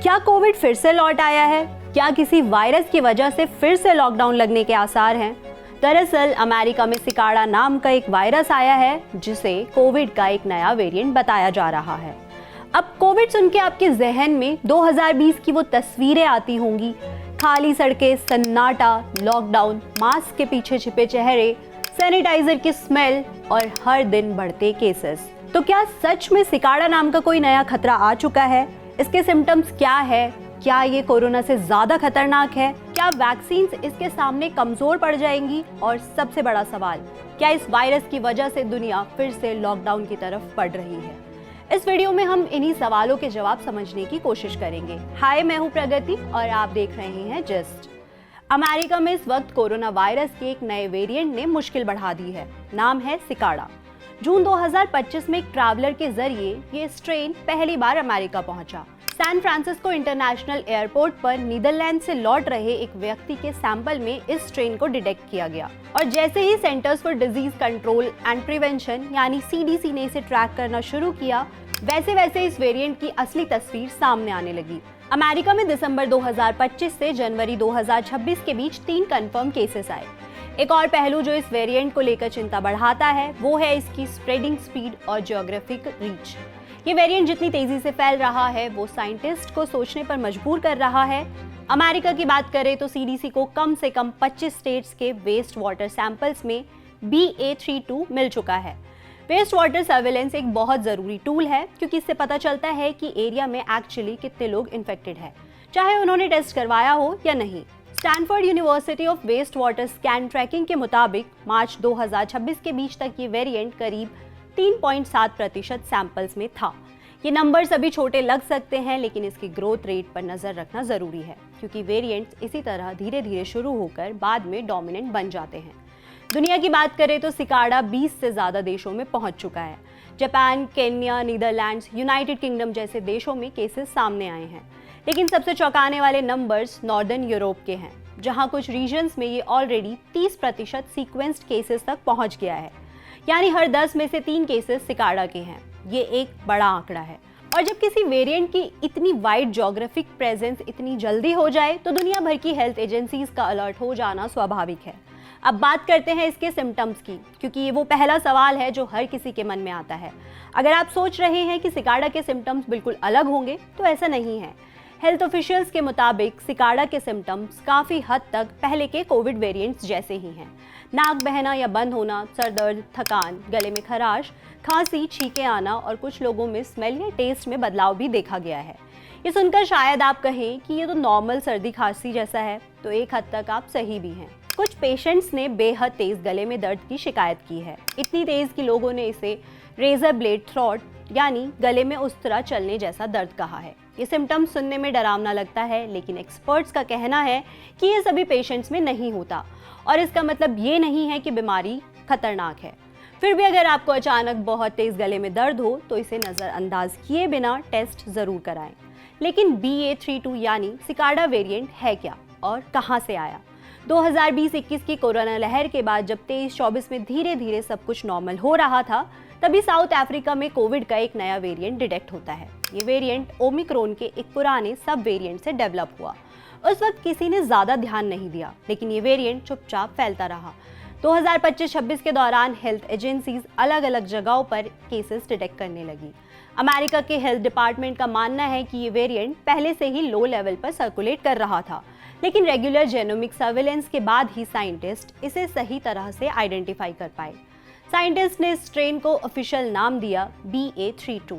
क्या कोविड फिर से लौट आया है? क्या किसी वायरस की वजह से फिर से लॉकडाउन लगने के आसार हैं? दरअसल अमेरिका में सिकाड़ा नाम का एक वायरस आया है जिसे कोविड का एक नया वेरिएंट बताया जा रहा है। अब कोविड सुन के आपके जहन में 2020 की वो तस्वीरें आती होंगी, खाली सड़कें, सन्नाटा, लॉकडाउन, मास्क के पीछे छिपे चेहरे, सैनिटाइजर की स्मेल और हर दिन बढ़ते केसेस। तो क्या सच में सिकाड़ा नाम का कोई नया खतरा आ चुका है? इसके सिम्टम्स क्या है? क्या ये कोरोना से ज्यादा खतरनाक है? क्या वैक्सीन्स इसके सामने कमजोर पड़ जाएंगी? और सबसे बड़ा सवाल, क्या इस वायरस की वजह से दुनिया फिर से लॉकडाउन की तरफ बढ़ रही है? इस वीडियो में हम इन्हीं सवालों के जवाब समझने की कोशिश करेंगे। हाय, मैं हूं प्रगति और आप देख रहे हैं जस्ट। अमेरिका में इस वक्त कोरोना वायरस के एक नए वेरिएंट ने मुश्किल बढ़ा दी है। नाम है सिकाड़ा। जून 2025 में एक ट्रैवलर के जरिए ये स्ट्रेन पहली बार अमेरिका पहुंचा। सैन फ्रांसिस्को इंटरनेशनल एयरपोर्ट पर नीदरलैंड से लौट रहे एक व्यक्ति के सैंपल में इस स्ट्रेन को डिटेक्ट किया गया और जैसे ही Centers for Disease Control and Prevention यानी CDC ने इसे ट्रैक करना शुरू किया, वैसे वैसे इस वेरिएंट की असली तस्वीर सामने आने लगी। अमेरिका में दिसंबर 2025 से जनवरी 2026 के बीच 3 कंफर्म केसेस आए। एक और पहलू जो इस वेरिएंट को लेकर चिंता बढ़ाता है वो है इसकी स्प्रेडिंग स्पीड और जियोग्राफिक रीच। ये वेरिएंट जितनी तेजी से फैल रहा है वो साइंटिस्ट को सोचने पर मजबूर कर रहा है। अमेरिका की बात करें तो CDC को कम से कम 25 स्टेट्स के वेस्ट वाटर सैंपल्स में BA32 मिल चुका है। वेस्ट वाटर सर्वेलेंस एक बहुत ज़रूरी टूल है क्योंकि इससे पता चलता है कि एरिया में एक्चुअली कितने लोग इन्फेक्टेड है, चाहे उन्होंने टेस्ट करवाया हो या नहीं। Stanford University of wastewater scan tracking के मुताबिक मार्च 2026 के बीच तक ये वेरिएंट करीब 3.7% सैंपल्स में था। ये नंबर्स अभी छोटे लग सकते हैं, लेकिन इसकी ग्रोथ रेट पर नजर रखना जरूरी है क्योंकि वेरिएंट्स इसी तरह धीरे धीरे शुरू होकर बाद में डोमिनेंट बन जाते हैं। दुनिया की बात करें तो सिकाड़ा 20 से ज्यादा देशों में पहुंच चुका है। Japan, Kenya, Netherlands, United kingdom जैसे देशों में केसेस सामने आए हैं। लेकिन सबसे चौंकाने वाले नंबर्स नॉर्दर्न यूरोप के हैं, जहां कुछ रीजन्स में ये ऑलरेडी 30% सीक्वेंस्ड केसेस तक पहुंच गया है। यानी हर 10 में से 3 केसेस सिकाड़ा के हैं। ये एक बड़ा आंकड़ा है और जब किसी वेरिएंट की इतनी वाइड ज्योग्राफिक प्रेजेंस इतनी जल्दी हो जाए तो दुनिया भर की हेल्थ एजेंसीज का अलर्ट हो जाना स्वाभाविक है। अब बात करते हैं इसके सिम्टम्स की, क्योंकि ये वो पहला सवाल है जो हर किसी के मन में आता है। अगर आप सोच रहे हैं कि सिकाड़ा के सिम्टम्स बिल्कुल अलग होंगे तो ऐसा नहीं है। हेल्थ ऑफिशियल्स के मुताबिक सिकाड़ा के सिम्टम्स काफ़ी हद तक पहले के कोविड वेरिएंट्स जैसे ही हैं। नाक बहना या बंद होना, सर दर्द, थकान, गले में खराश, खांसी, छींके आना और कुछ लोगों में स्मेल या टेस्ट में बदलाव भी देखा गया है। ये सुनकर शायद आप कहें कि ये तो नॉर्मल सर्दी खांसी जैसा है, तो एक हद तक आप सही भी हैं। कुछ पेशेंट्स ने बेहद तेज गले में दर्द की शिकायत की है, इतनी तेज कि लोगों ने इसे रेजर ब्लेड थ्रॉट यानी गले में उस तरह चलने जैसा दर्द कहा है। ये सिम्टम्स सुनने में डरावना लगता है, लेकिन एक्सपर्ट्स का कहना है कि ये सभी पेशेंट्स में नहीं होता और इसका मतलब ये नहीं है कि बीमारी खतरनाक है। फिर भी अगर आपको अचानक बहुत तेज गले में दर्द हो तो इसे नज़रअंदाज किए बिना टेस्ट ज़रूर कराएं। लेकिन BA32 यानी सिकाड़ा वेरिएंट है क्या और कहाँ से आया? 2020-21 की कोरोना लहर के बाद जब 23-24 में धीरे धीरे सब कुछ नॉर्मल हो रहा था, तभी साउथ अफ्रीका में कोविड का एक नया वेरिएंट डिटेक्ट होता है। ये वेरिएंट ओमिक्रॉन के एक पुराने सब वेरिएंट से डेवलप हुआ। उस वक्त किसी ने ज्यादा ध्यान नहीं दिया, लेकिन ये वेरिएंट चुपचाप फैलता रहा। 2025-26 के दौरान हेल्थ एजेंसीज अलग अलग जगहों पर केसेस डिटेक्ट करने लगी। अमेरिका के हेल्थ डिपार्टमेंट का मानना है कि ये वेरिएंट पहले से ही लो लेवल पर सर्कुलेट कर रहा था, लेकिन रेगुलर जेनोमिक सर्वेलेंस के बाद ही साइंटिस्ट इसे सही तरह से आइडेंटिफाई कर पाए। साइंटिस्ट ने स्ट्रेन को ऑफिशियल नाम दिया BA32,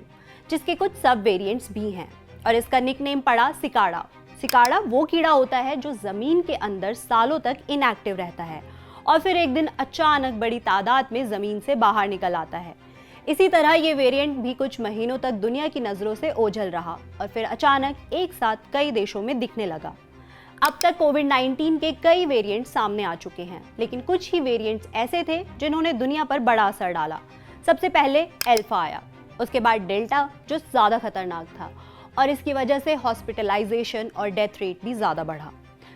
जिसके कुछ सब वेरिएंट्स भी हैं और इसका निकनेम पड़ा सिकाड़ा। सिकाड़ा वो कीड़ा होता है जो जमीन के अंदर सालों तक इनएक्टिव रहता है और फिर एक दिन अचानक बड़ी तादाद में जमीन से बाहर निकल आता है। इसी तरह ये वेरिएंट भी कुछ महीनों तक दुनिया की नजरों से ओझल रहा और फिर अचानक एक साथ कई देशों में दिखने लगा। अब तक कोविड-19 के कई वेरिएंट्स सामने आ चुके हैं, लेकिन कुछ ही वेरिएंट्स ऐसे थे जिन्होंने दुनिया पर बड़ा असर डाला। सबसे पहले अल्फा आया, उसके बाद डेल्टा जो ज़्यादा खतरनाक था और इसकी वजह से हॉस्पिटलाइजेशन और डेथ रेट भी ज़्यादा बढ़ा।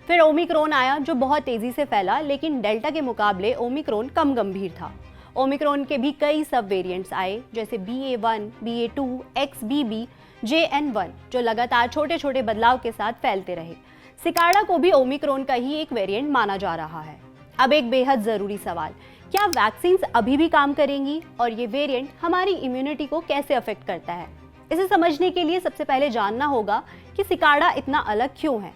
फिर ओमिक्रॉन आया जो बहुत तेज़ी से फैला, लेकिन डेल्टा के मुकाबले ओमिक्रॉन कम गंभीर था। ओमिक्रॉन के भी कई सब वेरिएंट्स आए जैसे BA1, BA2, XBB JN1 जो लगातार छोटे छोटे बदलाव के साथ फैलते रहे। सिकाड़ा को भी ओमिक्रॉन का ही एक वेरिएंट माना जा रहा है। अब एक बेहद जरूरी सवाल, क्या वैक्सीन अभी भी काम करेंगी और ये वेरिएंट हमारी इम्यूनिटी को कैसे अफेक्ट करता है? इसे समझने के लिए सबसे पहले जानना होगा कि सिकाड़ा इतना अलग क्यों है।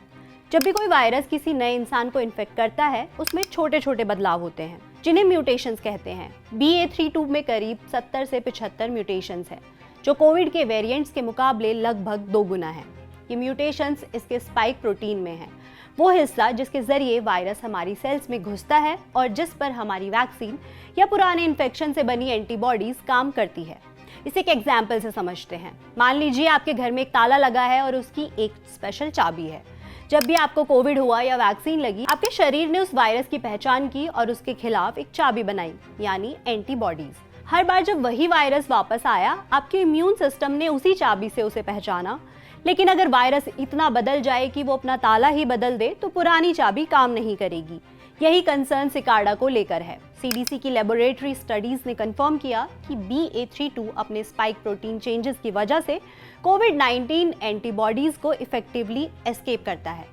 जब भी कोई वायरस किसी नए इंसान को इन्फेक्ट करता है, उसमें छोटे छोटे बदलाव होते हैं जिन्हें म्यूटेशंस कहते हैं। BA.3.2 में करीब 70 से 75 म्यूटेशंस हैं, जो कोविड के वेरिएंट्स के मुकाबले लगभग 2 गुना है। ये म्यूटेशंस इसके स्पाइक प्रोटीन में हैं, वो हिस्सा जिसके जरिए वायरस हमारी सेल्स में घुसता है और जिस पर हमारी वैक्सीन या पुराने इन्फेक्शन से बनी एंटीबॉडीज काम करती है। इसे एक एग्जाम्पल से समझते हैं। मान लीजिए आपके घर में एक ताला लगा है और उसकी एक स्पेशल चाबी है। जब भी आपको कोविड हुआ या वैक्सीन लगी, आपके शरीर ने उस वायरस की पहचान की और उसके खिलाफ एक चाबी बनाई, यानी एंटीबॉडीज। हर बार जब वही वायरस वापस आया, आपके इम्यून सिस्टम ने उसी चाबी से उसे पहचाना। लेकिन अगर वायरस इतना बदल जाए कि वो अपना ताला ही बदल दे, तो पुरानी चाबी काम नहीं करेगी। यही कंसर्न सिकाड़ा को लेकर है। CDC की लेबोरेटरी स्टडीज ने कंफर्म किया कि BA.3.2 अपने स्पाइक प्रोटीन चेंजेस की वजह से कोविड-19 एंटीबॉडीज को इफेक्टिवली एस्केप करता है।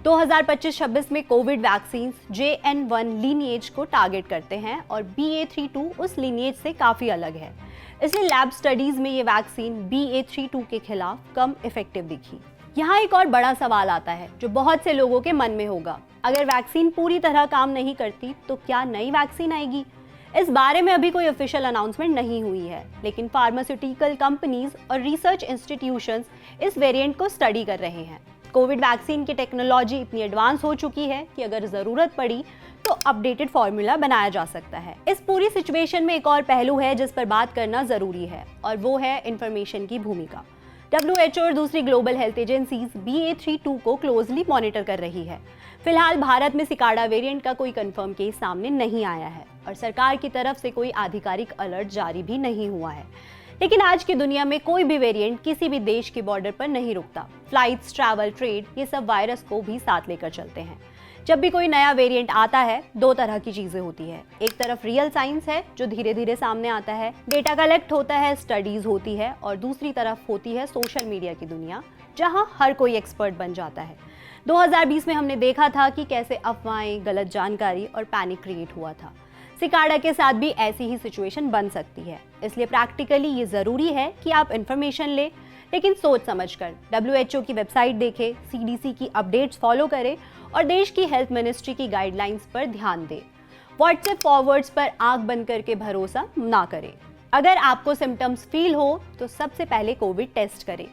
2025-26 में कोविड वैक्सीन JN1 लीनिएज को टारगेट करते हैं और BA.3.2 उस लीनिएज से काफी अलग है। इसलिए लैब स्टडीज में ये वैक्सीन BA.3.2 के खिलाफ कम इफेक्टिव दिखी। यहाँ एक और बड़ा सवाल आता है जो बहुत से लोगों के मन में होगा, अगर वैक्सीन पूरी तरह काम नहीं करती तो क्या नई वैक्सीन आएगी? इस बारे में अभी कोई ऑफिशियल अनाउंसमेंट नहीं हुई है, लेकिन फार्मास्यूटिकल कंपनीज और रिसर्च इंस्टीट्यूशंस इस वेरिएंट को स्टडी कर रहे हैं। कोविड वैक्सीन की टेक्नोलॉजी इतनी एडवांस हो चुकी है कि अगर जरूरत पड़ी तो अपडेटेड फॉर्मूला बनाया जा सकता है। इस पूरी सिचुएशन में एक और पहलू है जिस पर बात करना जरूरी है, और वो है इंफॉर्मेशन की भूमिका। WHO और दूसरी ग्लोबल हेल्थ एजेंसीज BA.3.2 को क्लोजली मॉनिटर कर रही है। फिलहाल भारत में सिकाड़ा वेरिएंट का कोई कंफर्म केस सामने नहीं आया है और सरकार की तरफ से कोई आधिकारिक अलर्ट जारी भी नहीं हुआ है। लेकिन आज की दुनिया में कोई भी वेरिएंट किसी भी देश के बॉर्डर पर नहीं रुकता। फ्लाइट्स, ट्रैवल, ट्रेड, ये सब वायरस को भी साथ लेकर चलते हैं। जब भी कोई नया वेरिएंट आता है, 2 तरह की चीजें होती है। एक तरफ रियल साइंस है जो धीरे धीरे सामने आता है, डेटा कलेक्ट होता है, स्टडीज होती है, और दूसरी तरफ होती है सोशल मीडिया की दुनिया, जहां हर कोई एक्सपर्ट बन जाता है। 2020 में हमने देखा था कि कैसे अफवाहें, गलत जानकारी और पैनिक क्रिएट हुआ था। सिकाड़ा के साथ भी ऐसी ही सिचुएशन बन सकती है। इसलिए प्रैक्टिकली ये जरूरी है कि आप इंफॉर्मेशन ले, लेकिन सोच समझकर। WHO की वेबसाइट देखें, CDC की अपडेट्स फॉलो करें और देश की हेल्थ मिनिस्ट्री की गाइडलाइंस पर ध्यान दें। व्हाट्सएप फॉरवर्ड्स पर आंख बंद करके भरोसा ना करें। अगर आपको सिम्टम्स फील हो तो सबसे पहले कोविड टेस्ट करें।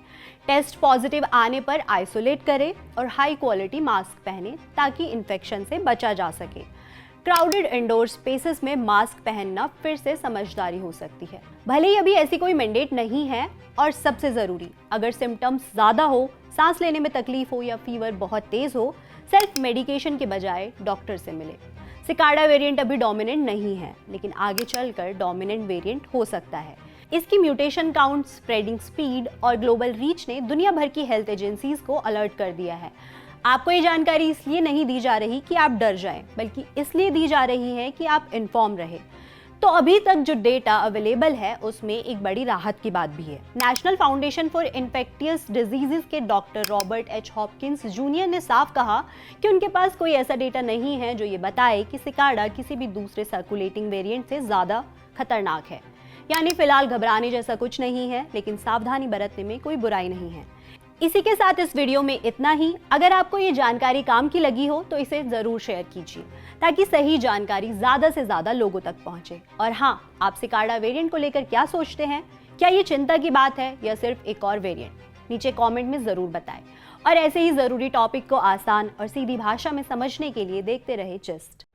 टेस्ट पॉजिटिव आने पर आइसोलेट करें और हाई क्वालिटी मास्क पहने ताकि इन्फेक्शन से बचा जा सके। क्राउडेड इंडोर स्पेसेस में मास्क पहनना फिर से समझदारी हो सकती है, भले ही अभी ऐसी कोई मैंडेट नहीं है। और सबसे जरूरी, अगर सिम्टम्स ज्यादा हो, सांस लेने में तकलीफ हो या फीवर बहुत तेज हो, सेल्फ मेडिकेशन के बजाय डॉक्टर से मिले। सिकाड़ा वेरिएंट अभी डोमिनेंट नहीं है, लेकिन आगे चलकर डोमिनेंट वेरिएंट हो सकता है। इसकी म्यूटेशन काउंट, स्प्रेडिंग स्पीड और ग्लोबल रीच ने दुनिया भर की हेल्थ एजेंसीज को अलर्ट कर दिया है। आपको ये जानकारी इसलिए नहीं दी जा रही कि आप डर जाएं, बल्कि इसलिए दी जा रही है कि आप इन्फॉर्म रहे। तो अभी तक जो डेटा अवेलेबल है उसमें एक बड़ी राहत की बात भी है। National Foundation for Infectious Diseases के doctor Robert H Hopkins Junior ने साफ कहा कि उनके पास कोई ऐसा डेटा नहीं है जो ये बताए कि सिकाड़ा किसी भी दूसरे सर्कुलेटिंग वेरिएंट से ज़्यादा खतरनाक है। यानी फिलहाल घबराने जैसा कुछ नहीं है, लेकिन सावधानी बरतने में कोई बुराई नहीं है। इसी के साथ इस वीडियो में इतना ही। अगर आपको ये जानकारी काम की लगी हो तो इसे जरूर शेयर कीजिए ताकि सही जानकारी ज्यादा से ज्यादा लोगों तक पहुंचे। और हाँ, आप सिकाड़ा वेरिएंट को लेकर क्या सोचते हैं? क्या ये चिंता की बात है या सिर्फ एक और वेरिएंट? नीचे कमेंट में जरूर बताएं। और ऐसे ही जरूरी टॉपिक को आसान और सीधी भाषा में समझने के लिए देखते रहे जिस्ट।